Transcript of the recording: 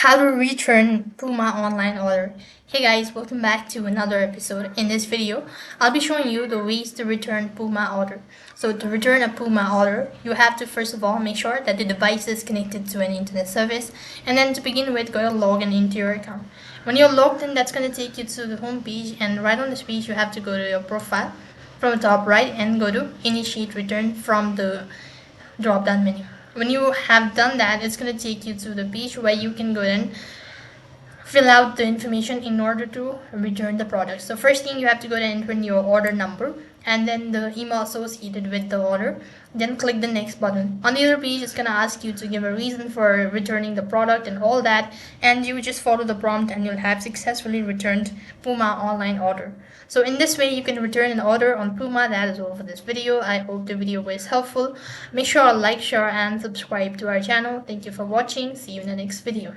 How to return Puma online order. Hey guys, welcome back to another episode. In this video, I'll be showing you the ways to return Puma order. So to return a Puma order, you have to first of all make sure that the device is connected to an internet service, and then to begin with, go to log in into your account. When you're logged in, that's going to take you to the home page, and right on this page you have to go to your profile from the top right and go to initiate return from the drop down menu. When you have done that, it's going to take you to the page where you can go and fill out the information in order to return the product. So first thing, you have to go and enter in your order number and then the email associated with the order. Then click the next button. On the other page, it's going to ask you to give a reason for returning the product and all that, and you just follow the prompt and you'll have successfully returned Puma online order. So in this way, you can return an order on Puma. That is all for this video. I hope the video was helpful. Make sure to like, share and subscribe to our channel. Thank you for watching. See you in the next video.